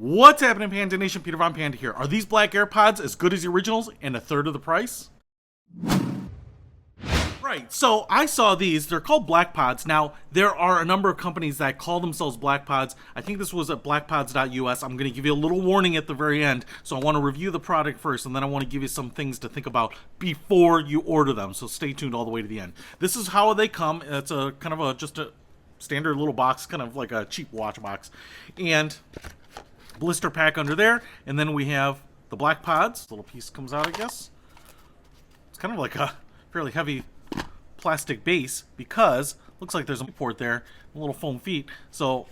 What's happening, Panda Nation? Peter Von Panda here. Are these Black Airpods as good as the originals and a third of the price? Right, so I saw these. They're called BlackPods. Now, there are a number of companies that call themselves BlackPods. I think this was at blackpods.us. I'm going to give you a little warning at the very end. So I want to review the product first, and then I want to give you some things to think about before you order them. So stay tuned all the way to the end. This is how they come. It's a kind of just a standard little box, kind of like a cheap watch box. And blister pack under there, and then we have the BlackPods. Little piece comes out, I guess. It's kind of like a fairly heavy plastic base because looks like there's a port there, a little foam feet. So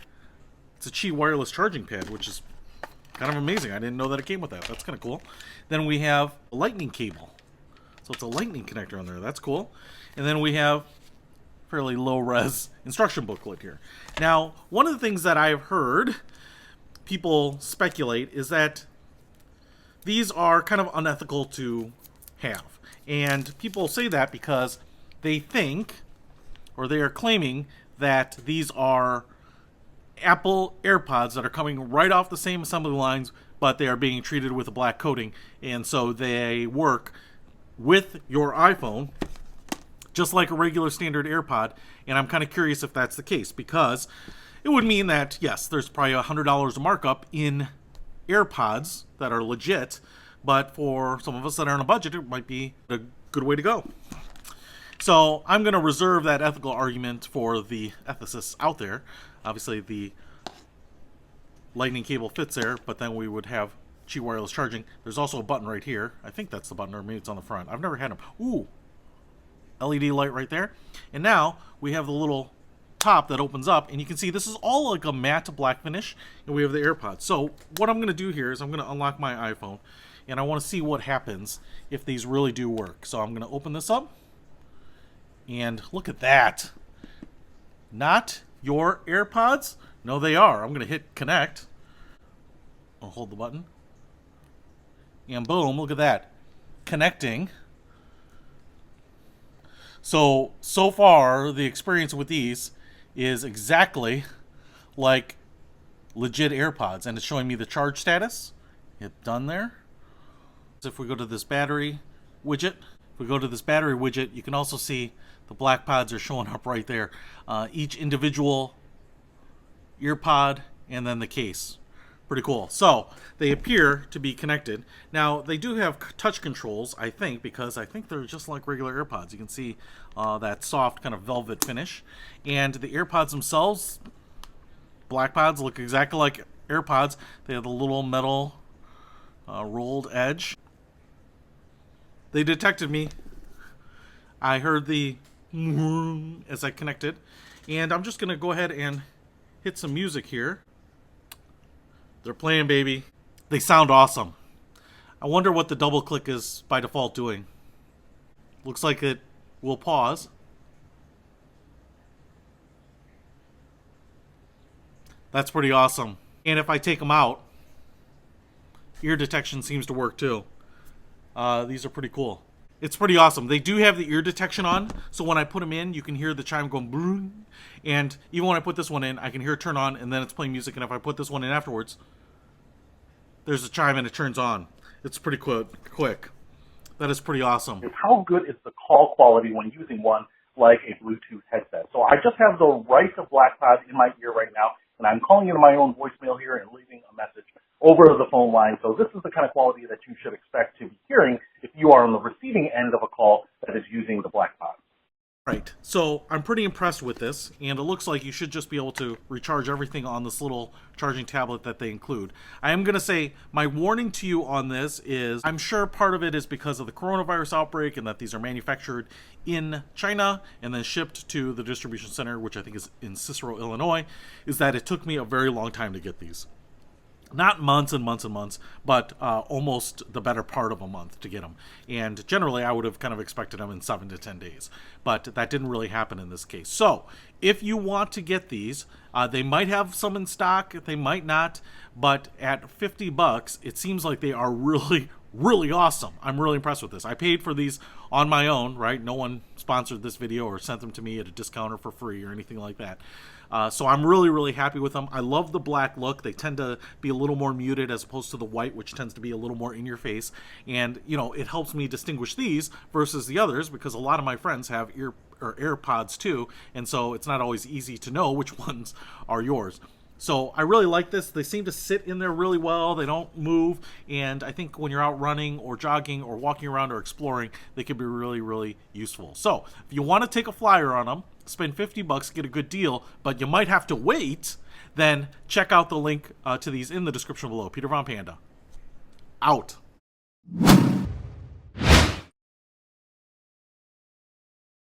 it's a Qi wireless charging pad, which is kind of amazing. I didn't know that it came with that. That's kind of cool. Then we have a lightning cable. So it's a lightning connector on there. That's cool. And then we have fairly low res instruction booklet here. Now, one of the things that I've heard people speculate is that these are kind of unethical to have. And people say that because they think, or they are claiming, that these are Apple AirPods that are coming right off the same assembly lines, but they are being treated with a black coating. And so they work with your iPhone just like a regular standard AirPod. And I'm kind of curious if that's the case, because it would mean that, yes, there's probably $100 of markup in AirPods that are legit, but for some of us that are on a budget, it might be a good way to go. So I'm going to reserve that ethical argument for the ethicists out there. Obviously, the lightning cable fits there, but then we would have Qi wireless charging. There's also a button right here. I think that's the button, or maybe it's on the front. I've never had them. Ooh, LED light right there. And now we have the little top that opens up, and you can see this is all like a matte black finish, and we have the AirPods. So what I'm going to do here is I'm going to unlock my iPhone, and I want to see what happens if these really do work. So I'm going to open this up, and look at that. Not your AirPods? No, they are. I'm going to hit connect. I'll hold the button, and boom, look at that, connecting. So far the experience with these is exactly like legit AirPods, and it's showing me the charge status. Hit done there. So if we go to this battery widget, you can also see the BlackPods are showing up right there. Each individual earpod and then the case. Pretty cool. So they appear to be connected. Now they do have touch controls, I think, because I think they're just like regular AirPods. You can see that soft kind of velvet finish. And the AirPods themselves, BlackPods, look exactly like AirPods. They have the little metal rolled edge. They detected me. I heard the as I connected. And I'm just going to go ahead and hit some music here. They're playing, baby. They sound awesome. I wonder what the double click is by default doing. Looks like it will pause. That's pretty awesome. And if I take them out, ear detection seems to work too. These are pretty cool. It's pretty awesome. They do have the ear detection on, so when I put them in, you can hear the chime going boom. And even when I put this one in, I can hear it turn on, and then it's playing music. And if I put this one in afterwards, there's a chime and it turns on. It's pretty quick. That is pretty awesome. How good is the call quality when using one like a Bluetooth headset? So I just have the right of BlackPod in my ear right now, and I'm calling into my own voicemail here and leaving a message over the phone line. So this is the kind of quality that you should expect to be hearing if you are on the receiving end of a call that is using the BlackPod. Right. So I'm pretty impressed with this, and it looks like you should just be able to recharge everything on this little charging tablet that they include. I am going to say my warning to you on this is I'm sure part of it is because of the coronavirus outbreak and that these are manufactured in China and then shipped to the distribution center, which I think is in Cicero, Illinois, is that it took me a very long time to get these. Not months and months and months, but almost the better part of a month to get them. And generally, I would have kind of expected them in 7 to 10 days. But that didn't really happen in this case. So, if you want to get these, they might have some in stock, they might not. But at $50, it seems like they are really, really awesome. I'm really impressed with this. I paid for these on my own, right? No one sponsored this video or sent them to me at a discount or for free or anything like that. So I'm really, really happy with them. I love the black look. They tend to be a little more muted as opposed to the white, which tends to be a little more in your face. And, it helps me distinguish these versus the others because a lot of my friends have AirPods too. And so it's not always easy to know which ones are yours. So I really like this. They seem to sit in there really well. They don't move. And I think when you're out running or jogging or walking around or exploring, they can be really, really useful. So if you want to take a flyer on them, spend $50, get a good deal, but you might have to wait, then check out the link to these in the description below. Peter Von Panda. Out.